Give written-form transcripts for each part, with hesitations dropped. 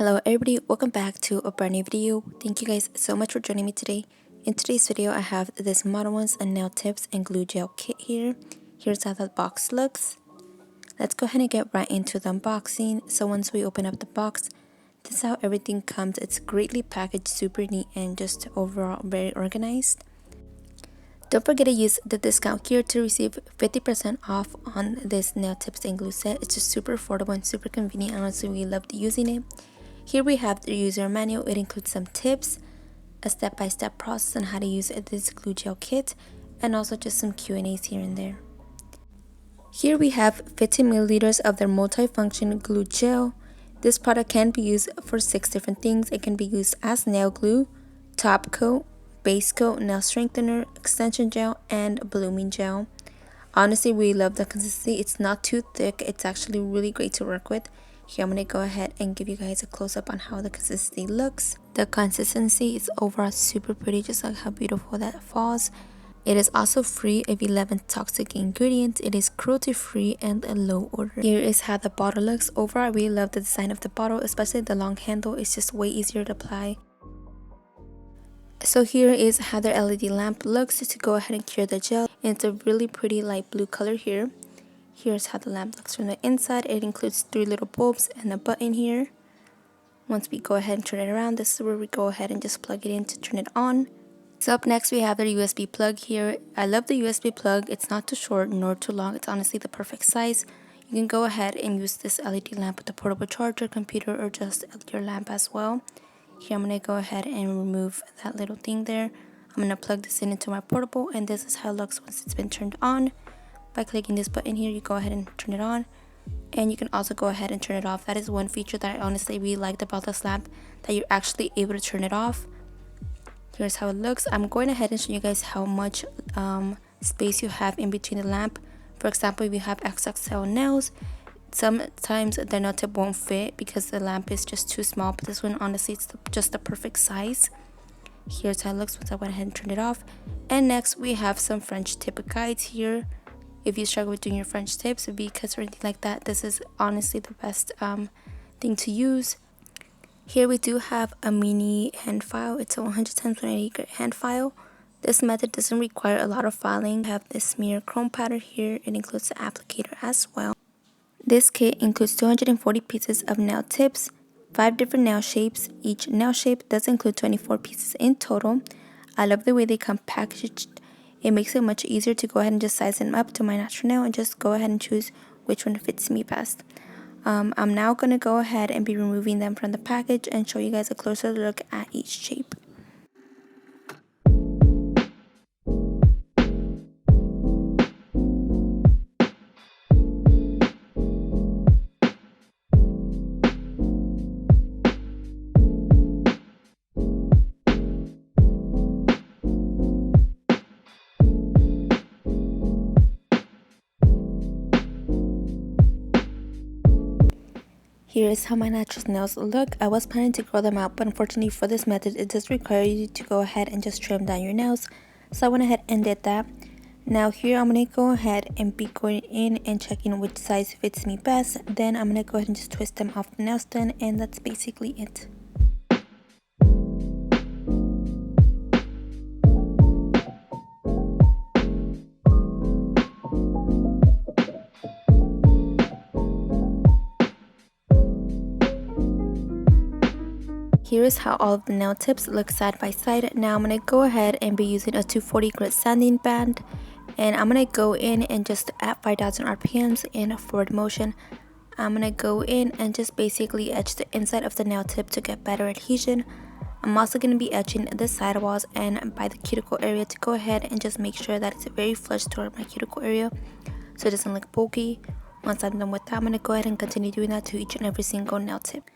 Hello everybody, welcome back to a brand new video. Thank you guys so much for joining me today. In today's video, I have this Modelones and nail tips and glue gel kit here. Here's how the box looks. Let's go ahead and get right into the unboxing. So once we open up the box, this is how everything comes. It's greatly packaged, super neat, and just overall very organized. Don't forget to use the discount here to receive 50% off on this nail tips and glue set. It's just super affordable and super convenient. Honestly, we loved using it. Here we have the user manual. It includes some tips, a step-by-step process on how to use this glue gel kit, and also just some Q&As here and there. Here we have 15 milliliters of their multifunction glue gel. This product can be used for 6 different things. It can be used as nail glue, top coat, base coat, nail strengthener, extension gel, and blooming gel. Honestly, we love the consistency. It's not too thick. It's actually really great to work with. Here, I'm going to go ahead and give you guys a close-up on how the consistency looks. The consistency is overall super pretty, just like how beautiful that falls. It is also free of 11 toxic ingredients. It is cruelty-free and a low order. Here is how the bottle looks. Overall, I really love the design of the bottle, especially the long handle. It's just way easier to apply. So here is how the LED lamp looks to go ahead and cure the gel. And it's a really pretty light blue color here. Here's how the lamp looks from the inside. It includes 3 little bulbs and a button here. Once we go ahead and turn it around, this is where we go ahead and just plug it in to turn it on. So up next we have the USB plug here. I love the USB plug. It's not too short nor too long. It's honestly the perfect size. You can go ahead and use this LED lamp with a portable charger, computer, or just your lamp as well. Here I'm going to go ahead and remove that little thing there. I'm going to plug this in into my portable, and this is how it looks once it's been turned on. By clicking this button here, you go ahead and turn it on, and you can also go ahead and turn it off. That is one feature that I honestly really liked about this lamp, that you're actually able to turn it off. Here's how it looks. I'm going ahead and show you guys how much space you have in between the lamp. For example, if you have XXL nails, sometimes the nail tip won't fit because the lamp is just too small, but this one honestly it's just the perfect size. Here's how it looks once I went ahead and turned it off. And next we have some French tip guides here. If you struggle with doing your French tips, V-cuts or anything like that, this is honestly the best thing to use. Here we do have a mini hand file. It's a 100x180 grit hand file. This method doesn't require a lot of filing. We have this smear chrome powder here. It includes the applicator as well. This kit includes 240 pieces of nail tips, 5 different nail shapes. Each nail shape does include 24 pieces in total. I love the way they come packaged. It makes it much easier to go ahead and just size them up to my natural nail and just go ahead and choose which one fits me best. I'm now going to go ahead and be removing them from the package and show you guys a closer look at each shape. Here is how my natural nails look. I was planning to grow them out, but unfortunately for this method, it does require you to go ahead and just trim down your nails. So I went ahead and did that. Now here I'm going to go ahead and be going in and checking which size fits me best. Then I'm going to go ahead and just twist them off the nail stand, and that's basically it. Here is how all of the nail tips look side by side. Now I'm going to go ahead and be using a 240 grit sanding band, and I'm going to go in and just at 5,000 RPMs in a forward motion. I'm going to go in and just basically etch the inside of the nail tip to get better adhesion. I'm also going to be etching the side walls and by the cuticle area to go ahead and just make sure that it's very flush toward my cuticle area so it doesn't look bulky. Once I'm done with that, I'm going to go ahead and continue doing that to each and every single nail tip.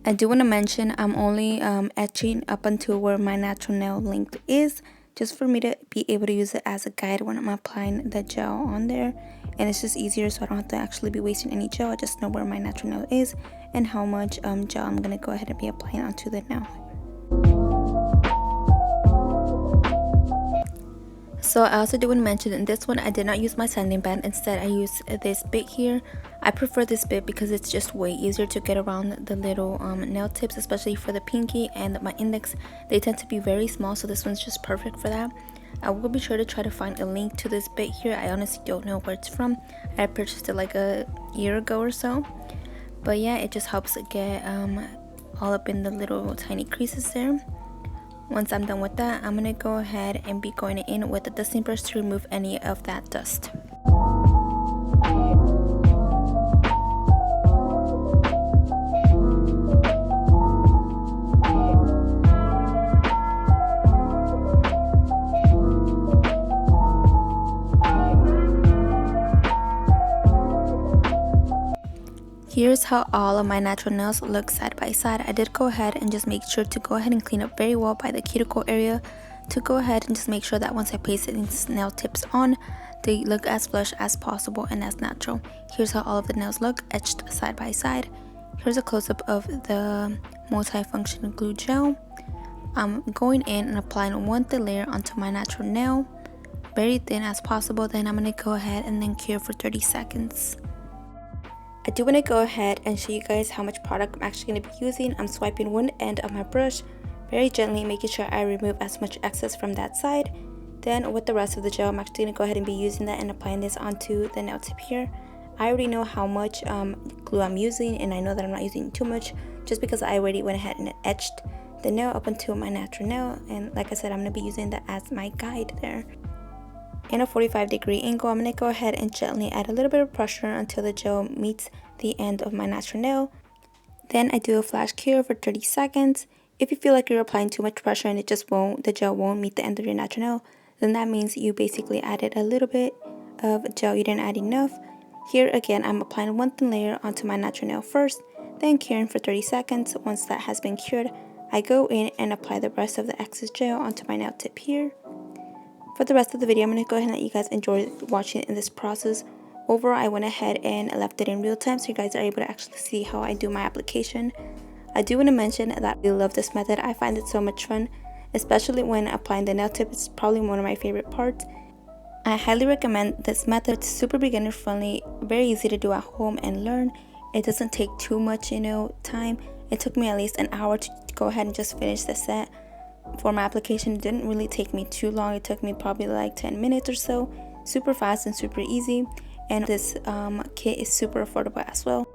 I do want to mention I'm only etching up until where my natural nail length is, just for me to be able to use it as a guide when I'm applying the gel on there. And it's just easier so I don't have to actually be wasting any gel. I just know where my natural nail is and how much gel I'm going to go ahead and be applying onto the nail. Also, I also do want to mention in this one I did not use my sanding band. Instead, I used this bit here. I prefer this bit because it's just way easier to get around the little nail tips, especially for the pinky and my index. They tend to be very small, so this one's just perfect for that. I will be sure to try to find a link to this bit here. I honestly don't know where it's from. I purchased it like a year ago or so. But yeah, it just helps get all up in the little tiny creases there. Once I'm done with that, I'm gonna go ahead and be going in with the dusting brush to remove any of that dust. Here's how all of my natural nails look side by side. I did go ahead and just make sure to go ahead and clean up very well by the cuticle area, to go ahead and just make sure that once I place these nail tips on, they look as flush as possible and as natural. Here's how all of the nails look etched side by side. Here's a close-up of the multifunction glue gel. I'm going in and applying one thin layer onto my natural nail, very thin as possible. Then I'm going to go ahead and then cure for 30 seconds. I do want to go ahead and show you guys how much product I'm actually going to be using. I'm swiping one end of my brush very gently, making sure I remove as much excess from that side. Then with the rest of the gel, I'm actually going to go ahead and be using that and applying this onto the nail tip here. I already know how much glue I'm using, and I know that I'm not using too much just because I already went ahead and etched the nail up until my natural nail. And like I said, I'm going to be using that as my guide there. In a 45-degree angle, I'm going to go ahead and gently add a little bit of pressure until the gel meets the end of my natural nail. Then I do a flash cure for 30 seconds. If you feel like you're applying too much pressure and the gel won't meet the end of your natural nail, then that means you basically added a little bit of gel, you didn't add enough. Here again, I'm applying one thin layer onto my natural nail first, then curing for 30 seconds. Once that has been cured, I go in and apply the rest of the excess gel onto my nail tip here. For the rest of the video, I'm going to go ahead and let you guys enjoy watching in this process. Overall, I went ahead and left it in real time so you guys are able to actually see how I do my application. I do want to mention that I really love this method. I find it so much fun, especially when applying the nail tip. It's probably one of my favorite parts. I highly recommend this method. It's super beginner friendly, very easy to do at home and learn. It doesn't take too much, time. It took me at least an hour to go ahead and just finish the set. For my application, it didn't really take me too long. It took me probably like 10 minutes or so. Super fast and super easy. And this kit is super affordable as well.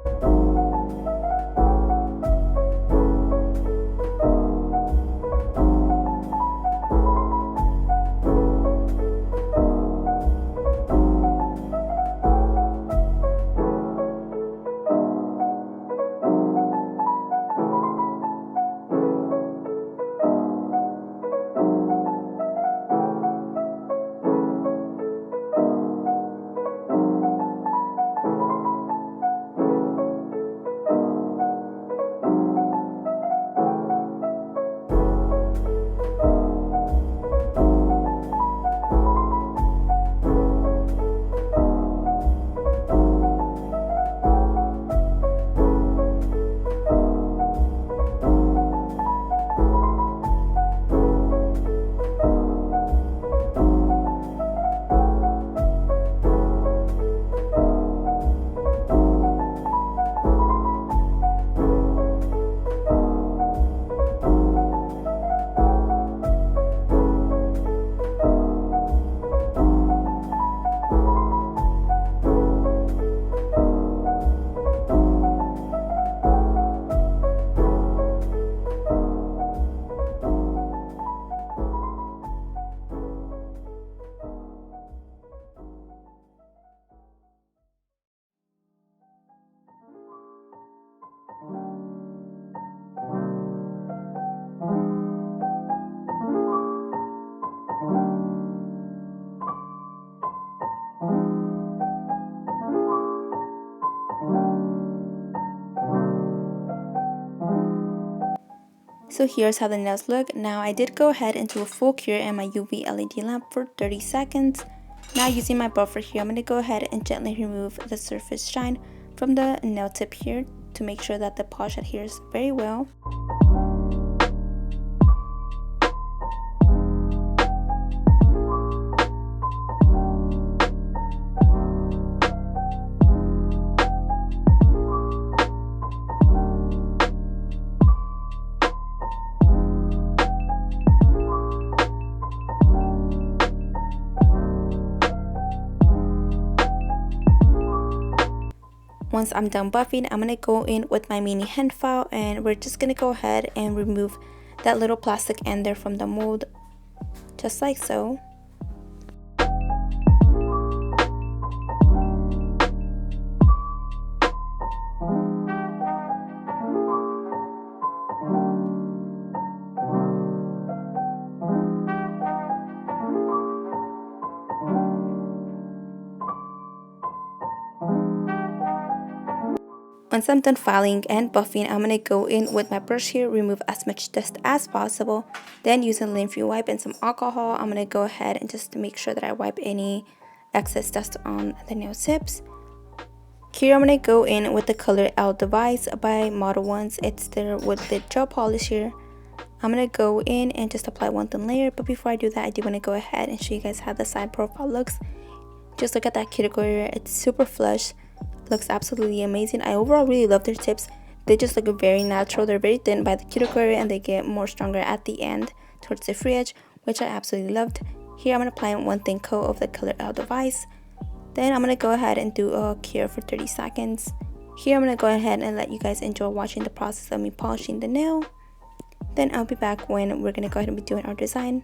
So here's how the nails look. Now I did go ahead and do a full cure in my UV LED lamp for 30 seconds. Now using my buffer here, I'm going to go ahead and gently remove the surface shine from the nail tip here to make sure that the polish adheres very well. Once I'm done buffing, I'm going to go in with my mini hand file, and we're just going to go ahead and remove that little plastic end there from the mold, just like so. Once I'm done filing and buffing, I'm going to go in with my brush here, remove as much dust as possible. Then using lymph wipe and some alcohol, I'm going to go ahead and just make sure that I wipe any excess dust on the nail tips. Here I'm going to go in with the color 𝚿𝚛𝚘𝚍 by Modelones. It's there with the gel polish here. I'm going to go in and just apply one thin layer, but before I do that, I do want to go ahead and show you guys how the side profile looks. Just look at that cuticle area, it's super flush. Looks absolutely amazing. I overall really love their tips. They just look very natural. They're very thin by the cuticle area, and they get more stronger at the end towards the free edge, which I absolutely loved. Here I'm going to apply one thin coat of the color 𝚿𝚛𝚘𝚍. Then I'm going to go ahead and do a cure for 30 seconds. Here I'm going to go ahead and let you guys enjoy watching the process of me polishing the nail. Then I'll be back when we're going to go ahead and be doing our design.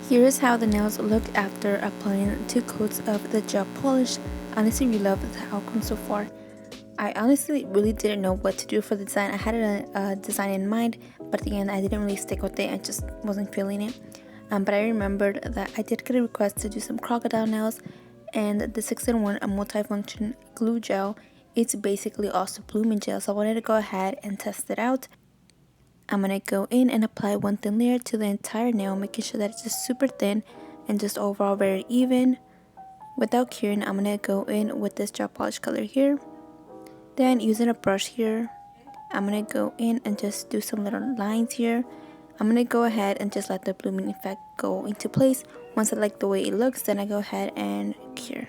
Here's how the nails looked after applying 2 coats of the gel polish. Honestly, we love the outcome so far. I honestly really didn't know what to do for the design. I had a design in mind, but at the end I didn't really stick with it. I just wasn't feeling it. But I remembered that I did get a request to do some crocodile nails, and the 6-in-1 multifunction glue gel, it's basically also blooming gel, so I wanted to go ahead and test it out. I'm going to go in and apply one thin layer to the entire nail, making sure that it's just super thin and just overall very even. Without curing, I'm going to go in with this gel polish color here. Then using a brush here, I'm going to go in and just do some little lines here. I'm going to go ahead and just let the blooming effect go into place. Once I like the way it looks, then I go ahead and cure.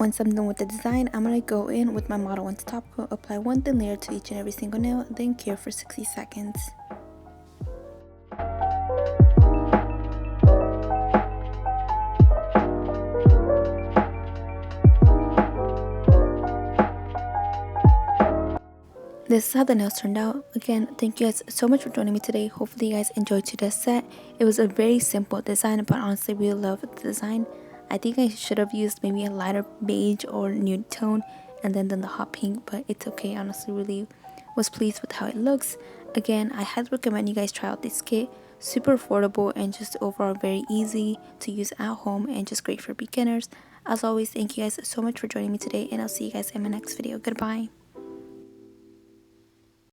Once I'm done with the design, I'm going to go in with my Modelones top coat, apply one thin layer to each and every single nail, then cure for 60 seconds. This is how the nails turned out. Again, thank you guys so much for joining me today. Hopefully you guys enjoyed today's set. It was a very simple design, but honestly really love the design. I think I should have used maybe a lighter beige or nude tone and then done the hot pink, but it's okay. Honestly, really was pleased with how it looks. Again, I highly recommend you guys try out this kit. Super affordable and just overall very easy to use at home and just great for beginners. As always, thank you guys so much for joining me today, and I'll see you guys in my next video. Goodbye.